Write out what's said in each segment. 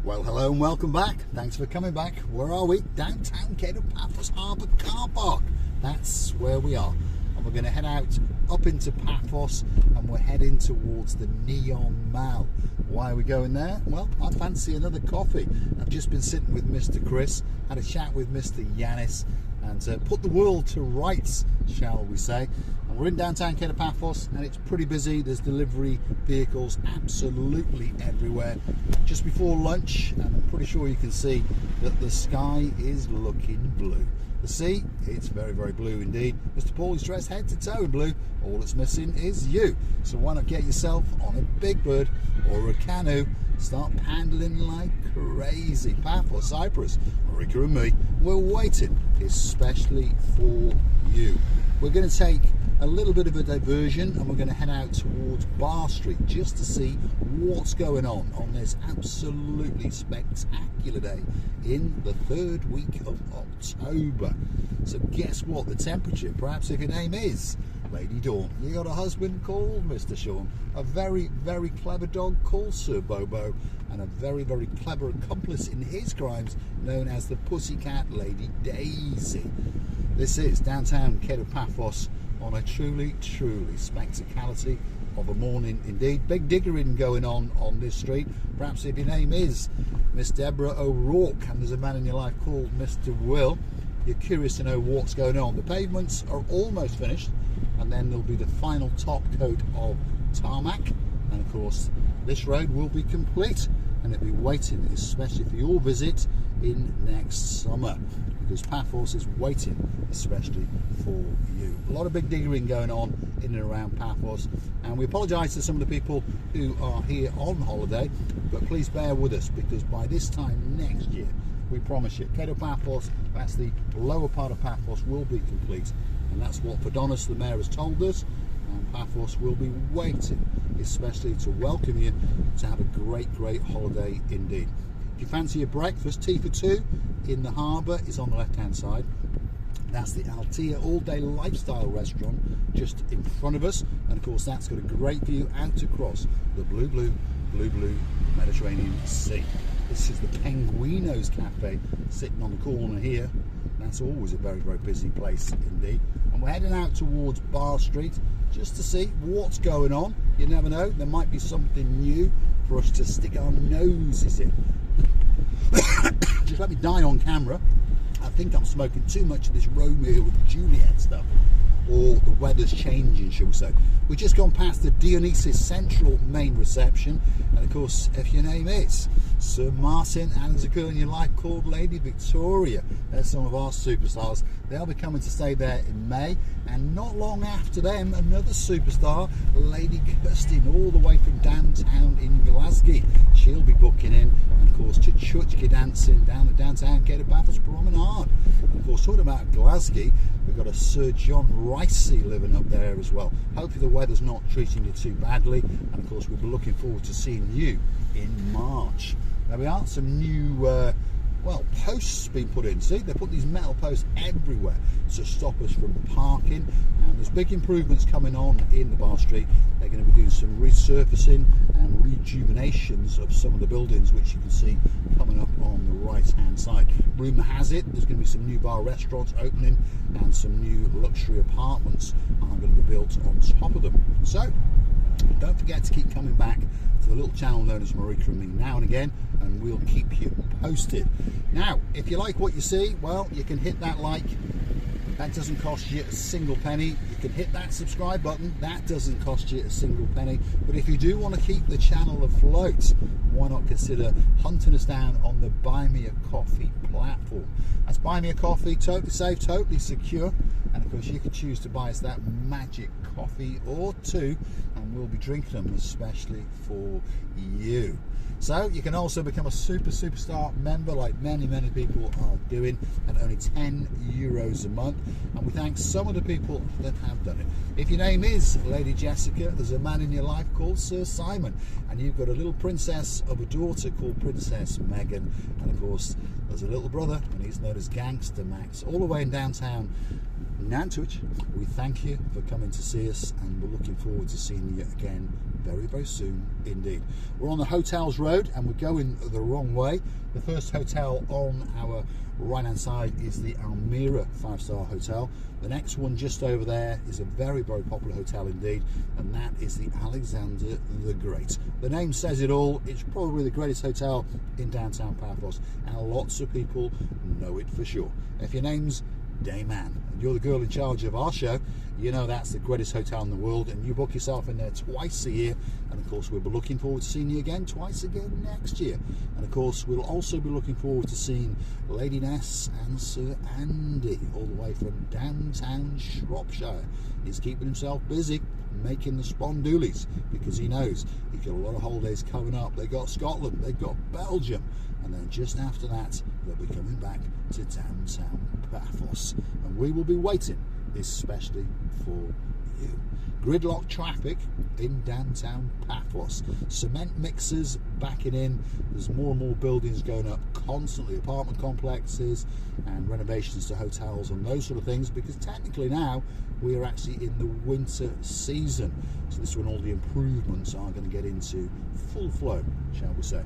Well, hello and welcome back. Thanks for coming back. Where are we? Downtown Paphos Harbour car park. That's where we are. And we're going to head out up into Paphos and we're heading towards the Neon Mall. Why are we going there? Well, I fancy another coffee. I've just been sitting with Mr. Chris, had a chat with Mr. Yanis, and put the world to rights, shall we say. And we're in downtown Paphos and it's pretty busy. There's delivery vehicles absolutely everywhere. Just before lunch, and I'm pretty sure you can see that the sky is looking blue. The sea, it's very, very blue indeed. Mr. Paul is dressed head to toe in blue. All that's missing is you. So why not get yourself on a big bird or a canoe, start paddling like crazy. Paphos, Cyprus, Marika and me, we're waiting especially for you. We're going to take a little bit of a diversion and we're going to head out towards Bar Street just to see what's going on this absolutely spectacular day in the third week of October. So guess what the temperature, perhaps if your name is Lady Dawn, you got a husband called Mr. Sean, a very, very clever dog called Sir Bobo, and a very, very clever accomplice in his crimes known as the Pussycat Lady Daisy. This is downtown Paphos on a truly, truly spectacality of a morning indeed. Big diggering going on this street. Perhaps if your name is Miss Deborah O'Rourke and there's a man in your life called Mr. Will, you're curious to know what's going on. The pavements are almost finished and then there'll be the final top coat of tarmac, and of course this road will be complete and it'll be waiting especially for your visit in next summer, because Paphos is waiting especially for you. A lot of big diggering going on in and around Paphos, and we apologise to some of the people who are here on holiday, but please bear with us because by this time next year, we promise you, Paphos, that's the lower part of Paphos, will be complete, and that's what Adonis the Mayor has told us, and Paphos will be waiting especially to welcome you to have a great, great holiday indeed. If you fancy a breakfast, tea for two in the harbour is on the left hand side. That's the Altea All Day Lifestyle Restaurant just in front of us, and of course that's got a great view out across the blue Mediterranean Sea. This is the Penguinos Cafe sitting on the corner here. That's always a very, very busy place indeed. And we're heading out towards Bar Street just to see what's going on. You never know, there might be something new for us to stick our noses in. Just let me die on camera. I think I'm smoking too much of this Romeo and Juliet stuff, or the weather's changing, shall we say. We've just gone past the Dionysus Central main reception, and of course, if your name is Sir Martin and there's a girl in your life called Lady Victoria, they're some of our superstars. They'll be coming to stay there in May, and not long after them, another superstar, Lady Kirstin, all the way from downtown in Glasgow. She'll be booking in, and of course, Chuchka dancing down the downtown Paphos Promenade. And of course, talking about Glasgow, we've got a Sir John Ricey living up there as well. Hopefully the weather's not treating you too badly, and of course we'll be looking forward to seeing you in March. There we are, some new posts being put in. See, they put these metal posts everywhere to stop us from parking, and there's big improvements coming on in the Bar Street. They're going to be doing some resurfacing and rejuvenations of some of the buildings, which you can see coming up on the right hand side. Rumour has it there's going to be some new bar restaurants opening and some new luxury apartments are going to be built on top of them. So don't forget to keep coming back to the little channel known as Marika and me now and again, and we'll keep you posted. Now, if you like what you see, well, you can hit that like. That doesn't cost you a single penny. You can hit that subscribe button. That doesn't cost you a single penny. But if you do want to keep the channel afloat, why not consider hunting us down on the Buy Me a Coffee platform. That's Buy Me a Coffee, totally safe, totally secure. And of course, you can choose to buy us that magic coffee or two, and we'll be drinking them especially for you. So you can also become a superstar member like many people are doing at only €10 a month, and we thank some of the people that have done it. If your name is Lady Jessica, there's a man in your life called Sir Simon, and you've got a little princess of a daughter called Princess Megan, and of course there's a little brother and he's known as Gangster Max, all the way in downtown Nantwich. We thank you for coming to see us, and we're looking forward to seeing you again very, very soon indeed. We're on the Hotels Road and we're going the wrong way. The first hotel on our right hand side is the Almira 5-star hotel. The next one just over there is a very, very popular hotel indeed, and that is the Alexander the Great. The name says it all. It's probably the greatest hotel in downtown Paphos, and lots of people know it for sure. If your name's Dame Anne and you're the girl in charge of our show, you know that's the greatest hotel in the world, and you book yourself in there twice a year. And of course we'll be looking forward to seeing you again twice again next year. And of course we'll also be looking forward to seeing Lady Ness and Sir Andy all the way from downtown Shropshire. He's keeping himself busy making the spondoolies because he knows he's got a lot of holidays coming up. They've got Scotland, they've got Belgium, and then just after that they'll be coming back to downtown Paphos, and we will be waiting especially for you. Gridlock traffic in downtown Paphos, cement mixers backing in, there's more and more buildings going up constantly, apartment complexes and renovations to hotels and those sort of things, because technically now we are actually in the winter season, so this is when all the improvements are going to get into full flow, shall we say.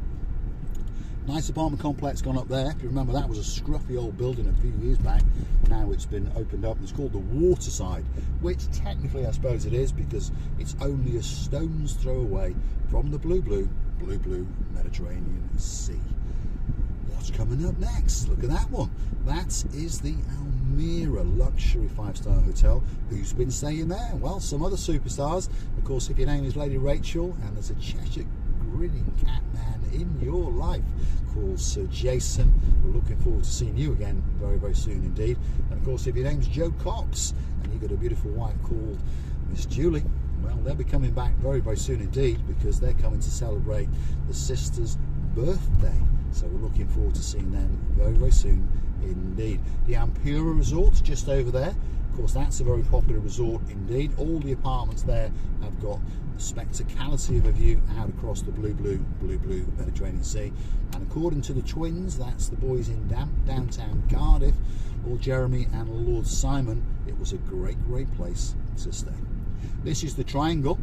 Nice apartment complex gone up there. If you remember, that was a scruffy old building a few years back. Now it's been opened up. It's called the Waterside, which technically I suppose it is, because it's only a stone's throw away from the blue Mediterranean Sea. What's coming up next? Look at that one. That is the Almira luxury 5-star hotel. Who's been staying there? Well, some other superstars. Of course, if your name is Lady Rachel and there's a Cheshire grinning cat man in your life called Sir Jason, we're looking forward to seeing you again very, very soon indeed. And of course, if your name's Joe Cox and you've got a beautiful wife called Miss Julie, well, they'll be coming back very, very soon indeed, because they're coming to celebrate the sister's birthday. So we're looking forward to seeing them very, very soon indeed. The Ampura Resort just over there. Of course, that's a very popular resort indeed. All the apartments there have got the spectacality of a view out across the blue Mediterranean Sea. And according to the twins, that's the boys in downtown Cardiff, Lord Jeremy and Lord Simon, it was a great, great place to stay. This is the Triangle,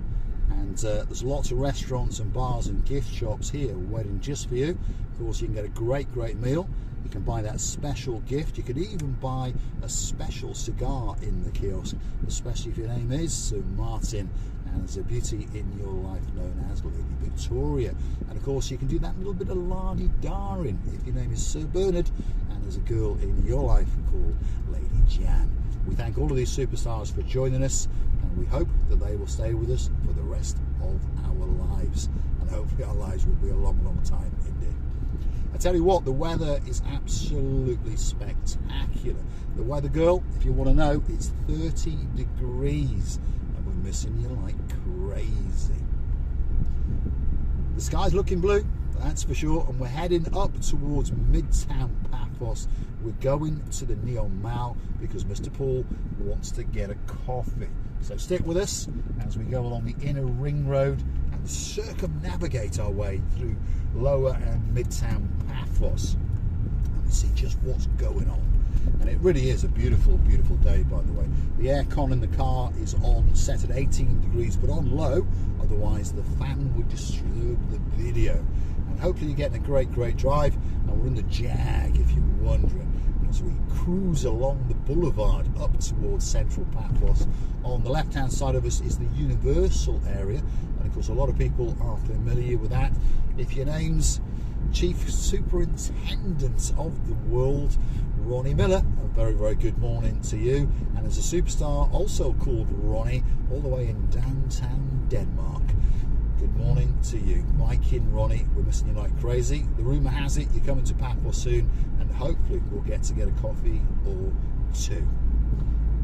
and there's lots of restaurants and bars and gift shops here waiting just for you. Of course, you can get a great, great meal. You can buy that special gift. You could even buy a special cigar in the kiosk, especially if your name is Sir Martin and there's a beauty in your life known as Lady Victoria. And of course, you can do that little bit of lardy-darring if your name is Sir Bernard and there's a girl in your life called Lady Jan. We thank all of these superstars for joining us, and we hope that they will stay with us for the rest of our lives. And hopefully our lives will be a long, long time indeed. I tell you what, the weather is absolutely spectacular. The weather girl, if you want to know, it's 30 degrees and we're missing you like crazy. The sky's looking blue, that's for sure, and we're heading up towards Midtown Paphos. We're going to the Neon Mall because Mr. Paul wants to get a coffee. So stick with us as we go along the inner ring road and circumnavigate our way through lower and Midtown Paphos, and we see just what's going on. And it really is a beautiful, beautiful day, by the way. The aircon in the car is on, set at 18 degrees, but on low, otherwise the fan would disturb the video. And hopefully you're getting a great, great drive. And we're in the Jag, if you're wondering, as we cruise along the boulevard up towards central Paphos. On the left-hand side of us is the Universal area, and of course a lot of people are familiar with that. If your name's Chief Superintendent of the World, Ronnie Miller, a very, very good morning to you. And there's a superstar also called Ronnie, all the way in downtown Denmark. Good morning to you. Viking Ronnie, we're missing you like crazy. The rumour has it you're coming to Paphos soon, and hopefully we'll get to get a coffee or two.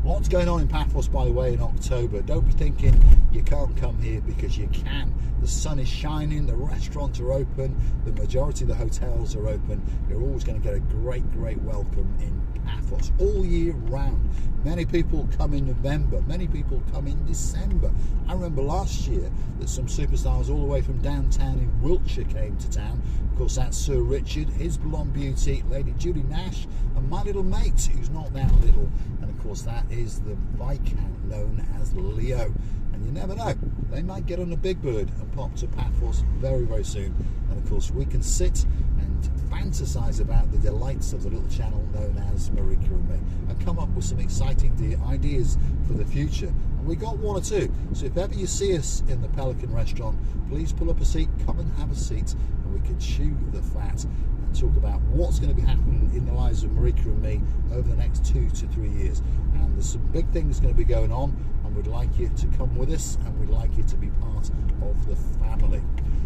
Lots going on in Paphos, by the way, in October. Don't be thinking you can't come here, because you can. The sun is shining, the restaurants are open, the majority of the hotels are open. You're always going to get a great, great welcome in Paphos all year round. Many people come in November, many people come in December. I remember last year that some superstars all the way from downtown in Wiltshire came to town. Of course, that's Sir Richard, his blonde beauty, Lady Julie Nash, and my little mate, who's not that little. And of course, that is the Viscount known as Leo. And you never know, they might get on a big bird and pop to Paphos very, very soon. And of course, we can sit and fantasize about the delights of the little channel known as Marika and me, and come up with some exciting ideas for the future. And we got one or two. So if ever you see us in the Pelican restaurant, please pull up a seat, come and have a seat, and we can chew the fat and talk about what's going to be happening in the lives of Marika and me over the next 2 to 3 years. And there's some big things going to be going on, and we'd like you to come with us, and we'd like you to be part of the family.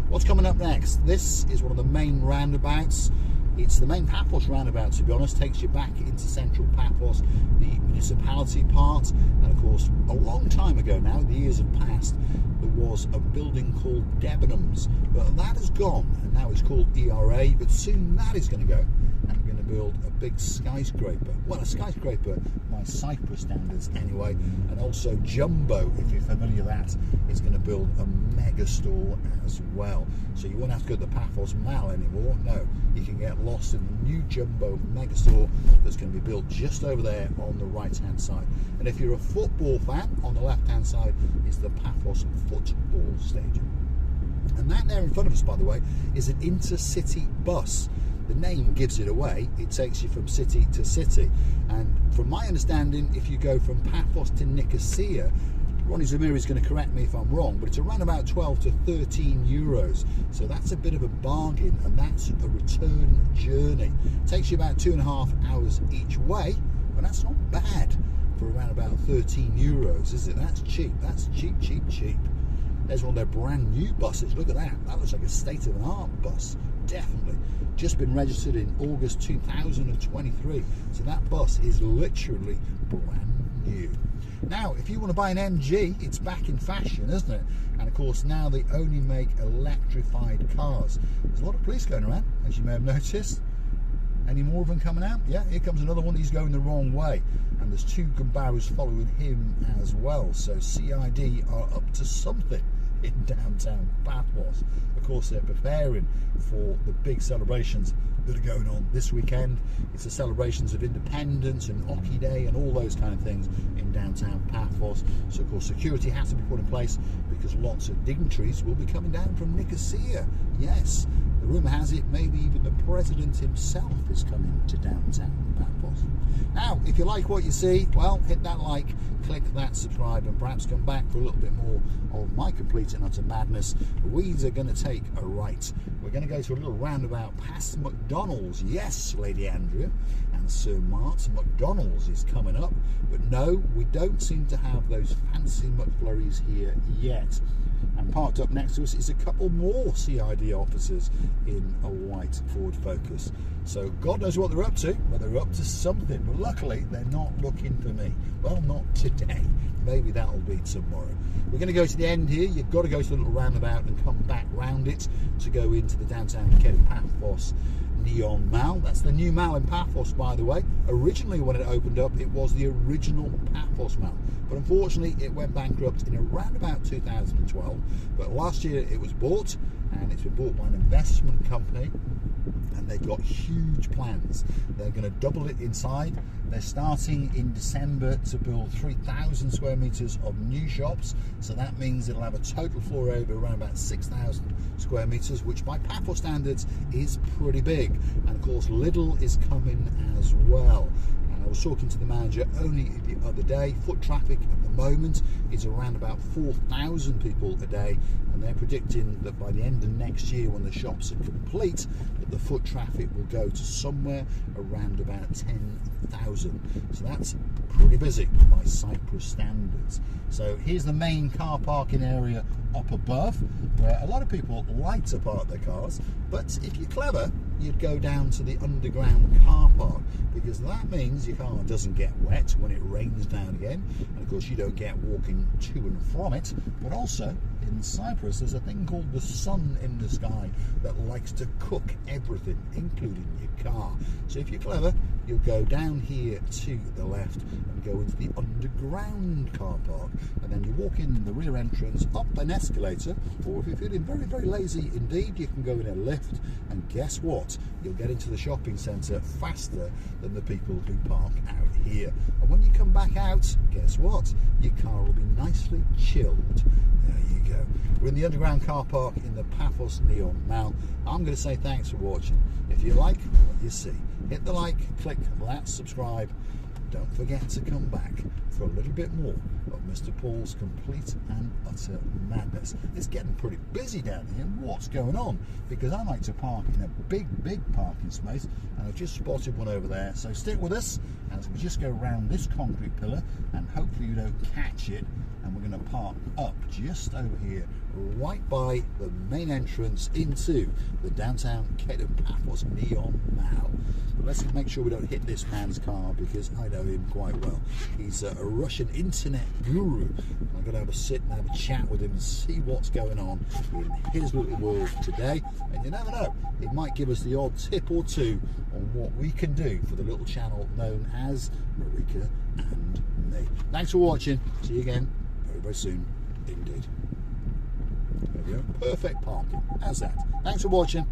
What's coming up next? This is one of the main roundabouts. It's the main Paphos roundabout, to be honest. Takes you back into central Paphos, the municipality part. And of course, a long time ago now, the years have passed, there was a building called Debenhams, but that has gone, and now it's called ERA. But soon that is going to go, and we're going to build a big skyscraper. Well, a skyscraper by Cyprus standards anyway, and also Jumbo, if you're familiar with that, is going to build a mega store as well. So you won't have to go to the Paphos Mall anymore. No, you can get lost in the new Jumbo mega store that's going to be built just over there on the right hand side. And if you're a football fan, on the left hand side is the Paphos football stadium. And that there in front of us, by the way, is an intercity bus. The name gives it away. It takes you from city to city. And from my understanding, if you go from Paphos to Nicosia, Ronnie Zamir is going to correct me if I'm wrong, but it's around about 12 to 13 euros. So that's a bit of a bargain, and that's a return journey. It takes you about 2.5 hours each way, but that's not bad for around about 13 euros, is it? That's cheap. That's cheap, cheap, cheap. There's one of their brand new buses. Look at that. That looks like a state-of-the-art bus. Definitely. Just been registered in August 2023. So that bus is literally brand new. Now, if you want to buy an MG, it's back in fashion, isn't it? And of course, now they only make electrified cars. There's a lot of police going around, as you may have noticed. Any more of them coming out? Yeah, here comes another one. He's going the wrong way. And there's 2 Gumbaros following him as well. So CID are up to something in downtown Paphos. Of course, they're preparing for the big celebrations that are going on this weekend. It's the celebrations of Independence and Oki Day and all those kind of things in downtown Paphos. So of course security has to be put in place because lots of dignitaries will be coming down from Nicosia. Yes, the rumour has it maybe even the president himself is coming to downtown Paphos. Now, if you like what you see, well, hit that like, click that subscribe, and perhaps come back for a little bit more of my complete and utter madness. We are going to take a right. We're going to go to a little roundabout past McDonald's. Yes, Lady Andrea and Sir Mart, McDonald's is coming up. But no, we don't seem to have those fancy McFlurries here yet. And parked up next to us is a couple more CID officers in a white Ford Focus. So God knows what they're up to, but they're up to something. But luckily, they're not looking for me. Well, not today. Maybe that'll be tomorrow. We're going to go to the end here. You've got to go to the little roundabout and come back round it to go into the downtown Cape Paphos Neon Mall. That's the new mall in Paphos, by the way. Originally, when it opened up, it was the original Paphos Mall. But unfortunately, it went bankrupt in around about 2012. But last year, it was bought, and it's been bought by an investment company. And they've got huge plans. They're going to double it inside. They're starting in December to build 3,000 square meters of new shops. So that means it'll have a total floor area around about 6,000 square meters, which by Paphos standards is pretty big. And of course, Lidl is coming as well. I was talking to the manager only the other day. Foot traffic at the moment is around about 4,000 people a day, and they're predicting that by the end of next year, when the shops are complete, that the foot traffic will go to somewhere around about 10,000. So that's pretty busy by Cyprus standards. So here's the main car parking area up above, where a lot of people like to park their cars, but if you're clever, you'd go down to the underground car park, because that means your car doesn't get wet when it rains down again, and of course you don't get walking to and from it. But also in Cyprus there's a thing called the sun in the sky that likes to cook everything, including your car. So if you're clever, you'll go down here to the left and go into the underground car park, and then you walk in the rear entrance, up an escalator, or if you're feeling very, very lazy indeed, you can go in a lift, and guess what? You'll get into the shopping centre faster than the people who park out here. And when you come back out, guess what? Your car will be nicely chilled. There you go. We're in the underground car park in the Paphos Neon Mall. I'm going to say thanks for watching. If you like what you see, hit the like, click that subscribe. Don't forget to come back for a little bit more of Mr. Paul's complete and utter madness. It's getting pretty busy down here. What's going on? Because I like to park in a big, big parking space, and I've just spotted one over there. So stick with us as we just go around this concrete pillar, and hopefully you don't catch it. And we're going to park up just over here, right by the main entrance into the downtown Cape of Paphos Neon Mall. But let's make sure we don't hit this man's car, because I know him quite well. He's a Russian internet guru. I'm going to have a sit and have a chat with him and see what's going on in his little world today. And you never know, it might give us the odd tip or two on what we can do for the little channel known as Marika and me. Thanks for watching. See you again very soon indeed. There we go. Perfect parking. How's that? Thanks for watching.